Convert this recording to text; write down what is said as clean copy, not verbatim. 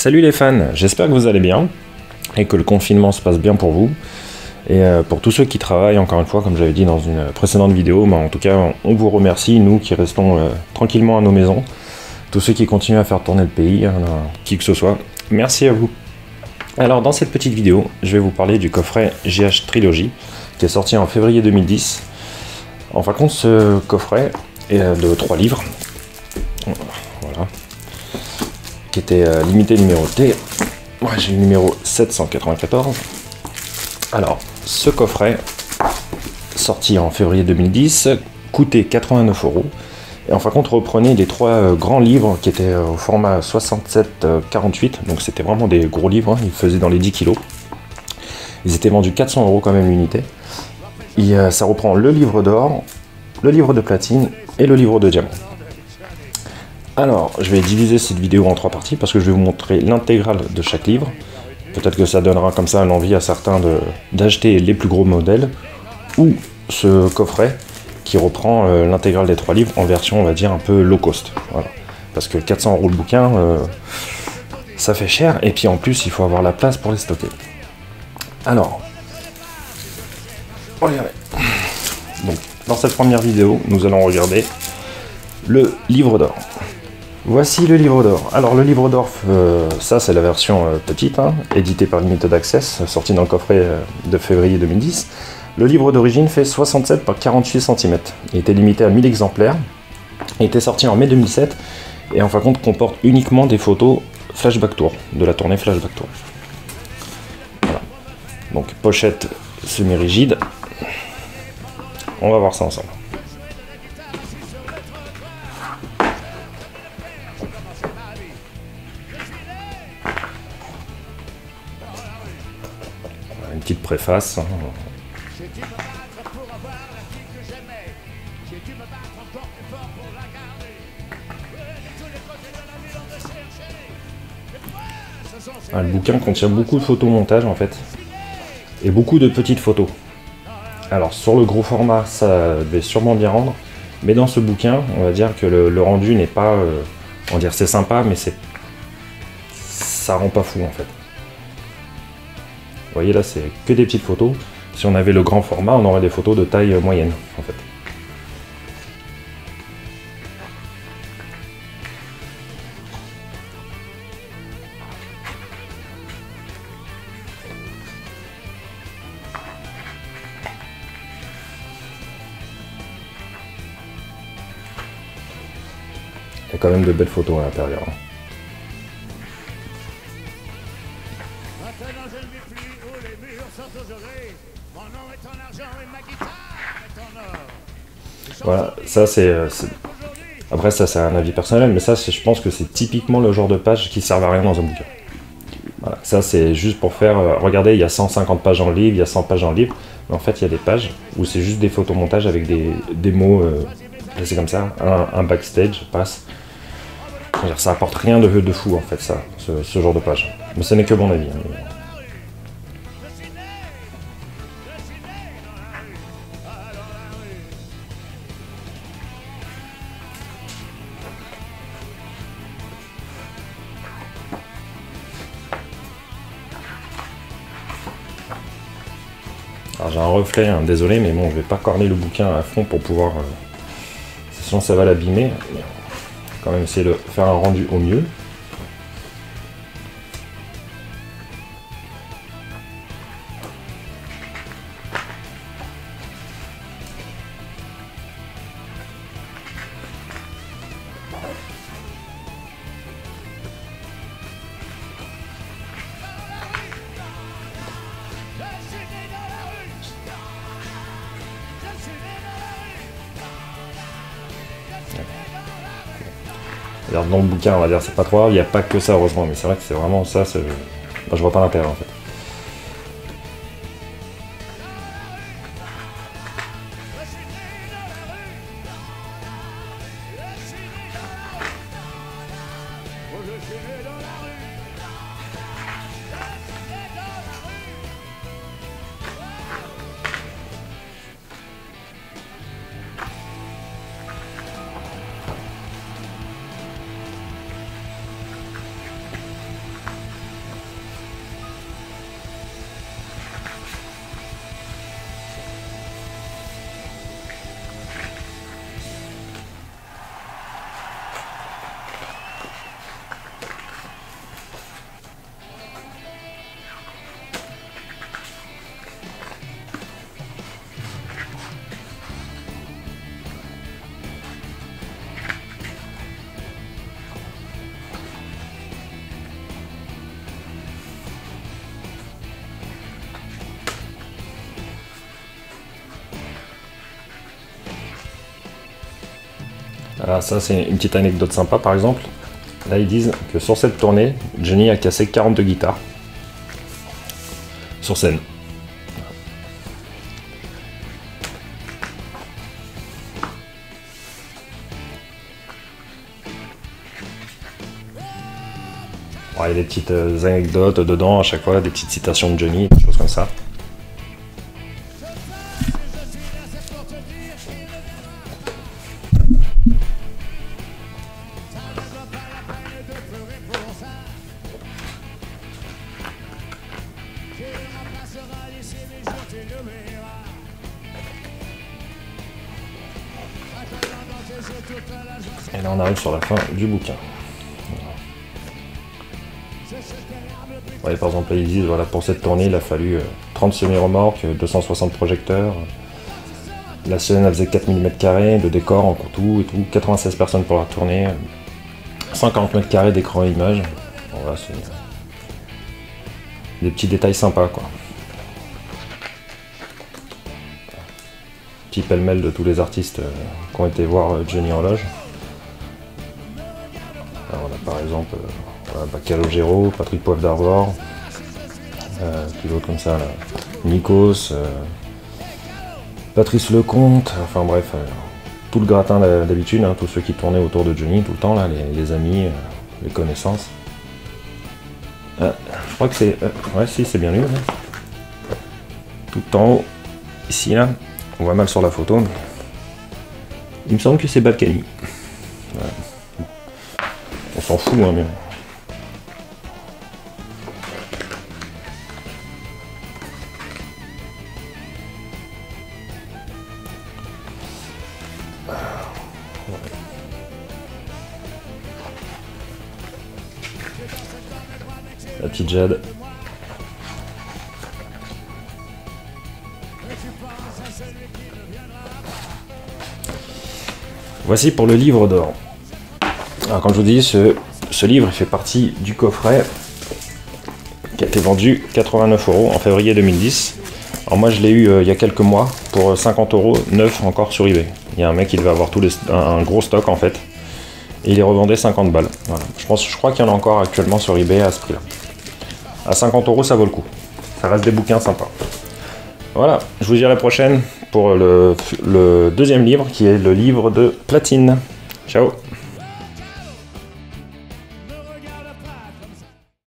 Salut les fans, j'espère que vous allez bien et que le confinement se passe bien pour vous. Et pour tous ceux qui travaillent, encore une fois, comme j'avais dit dans une précédente vidéo, en tout cas, on vous remercie, nous qui restons tranquillement à nos maisons, tous ceux qui continuent à faire tourner le pays, qui que ce soit, merci à vous. Alors, dans cette petite vidéo, je vais vous parler du coffret GH Trilogy, qui est sorti en février 2010. En fin de compte, ce coffret est de 3 livres, voilà, qui était limité numéroté. Moi, j'ai le numéro 794. Alors, ce coffret, sorti en février 2010, coûtait 89 €. Et en fin de compte, reprenait les 3 grands livres qui étaient au format 67-48. Donc, c'était vraiment des gros livres, ils faisaient dans les 10 kilos. Ils étaient vendus 400 € quand même l'unité. Et ça reprend le livre d'or, le livre de platine et le livre de diamant. Alors, je vais diviser cette vidéo en 3 parties parce que je vais vous montrer l'intégrale de chaque livre. Peut-être que ça donnera comme ça l'envie à certains d'acheter les plus gros modèles ou ce coffret qui reprend l'intégrale des 3 livres en version, on va dire, un peu low cost. Voilà. Parce que 400 € le bouquin, ça fait cher et puis en plus, il faut avoir la place pour les stocker. Alors, regardez. Donc, dans cette première vidéo, nous allons regarder le livre d'or. Voici le livre d'or. Alors le livre d'or, ça c'est la version petite, éditée par Limited Access, sortie dans le coffret de février 2010. Le livre d'origine fait 67 par 48 cm. Il était limité à 1000 exemplaires. Il était sorti en mai 2007 et en fin de compte comporte uniquement des photos Flashback Tour, de la tournée Flashback Tour. Voilà. Donc pochette semi-rigide. On va voir ça ensemble. Une petite préface. Le bouquin contient beaucoup de photomontages en fait, et beaucoup de petites photos. Alors sur le gros format, ça devait sûrement bien rendre, mais dans ce bouquin, on va dire que le rendu n'est pas, on va dire c'est sympa, mais ça rend pas fou en fait. Vous voyez là, c'est que des petites photos. Si on avait le grand format, on aurait des photos de taille moyenne en fait. Il y a quand même de belles photos à l'intérieur. Voilà, ça c'est... Après ça c'est un avis personnel, mais ça je pense que c'est typiquement le genre de page qui servent à rien dans un bouquin. Voilà, ça c'est juste pour faire... regardez, il y a 150 pages en livre, il y a 100 pages en livre, mais en fait il y a des pages où c'est juste des photomontages avec des mots placés comme ça, un backstage passe. Ça apporte rien de fou en fait ça, ce genre de page. Mais ce n'est que mon avis. Alors j'ai un reflet, désolé, mais bon, je vais pas corner le bouquin à fond pour pouvoir... sinon ça va l'abîmer. Quand même essayer de faire un rendu au mieux. Dans le bouquin, on va dire, c'est pas trop grave, il n'y a pas que ça, heureusement, mais c'est vrai que c'est vraiment ça, moi, je vois pas l'intérêt en fait. Alors ça c'est une petite anecdote sympa par exemple. Là ils disent que sur cette tournée, Johnny a cassé 42 guitares. Sur scène. Il y a des petites anecdotes dedans à chaque fois, des petites citations de Johnny, des choses comme ça. Et là on arrive sur la fin du bouquin. Ouais, par exemple, là, ils disent, voilà, pour cette tournée, il a fallu 30 semi-remorques, 260 projecteurs. La scène, elle faisait 4000 m², de décor en tout et tout, 96 personnes pour la tournée, 140 m² d'écran et images. Bon, voilà, c'est des petits détails sympas, quoi. Petit pêle-mêle de tous les artistes qui ont été voir Johnny en loge. Alors, on a par exemple Calogero, Patrick Poivre d'Arvor, puis d'autres comme ça, là. Nikos, Patrice Lecomte, enfin bref, tout le gratin d'habitude, hein, tous ceux qui tournaient autour de Johnny tout le temps, là, les amis, les connaissances. Je crois que c'est... ouais, si, c'est bien lui. Hein. Tout en haut, ici, là, on voit mal sur la photo, mais il me semble que c'est Balkany. Ouais. On s'en fout, hein, mais... La petite Jade. Voici pour le livre d'or. Alors comme je vous dis, ce livre fait partie du coffret qui a été vendu 89 € en février 2010. Alors moi je l'ai eu il y a quelques mois pour 50 € neuf encore sur eBay. Il y a un mec qui devait avoir un gros stock en fait. Et il les revendait 50 balles. Voilà. Je crois qu'il y en a encore actuellement sur eBay à ce prix-là. À 50 € ça vaut le coup. Ça reste des bouquins sympas. Voilà, je vous dis à la prochaine pour le deuxième livre qui est le livre de Platine. Ciao.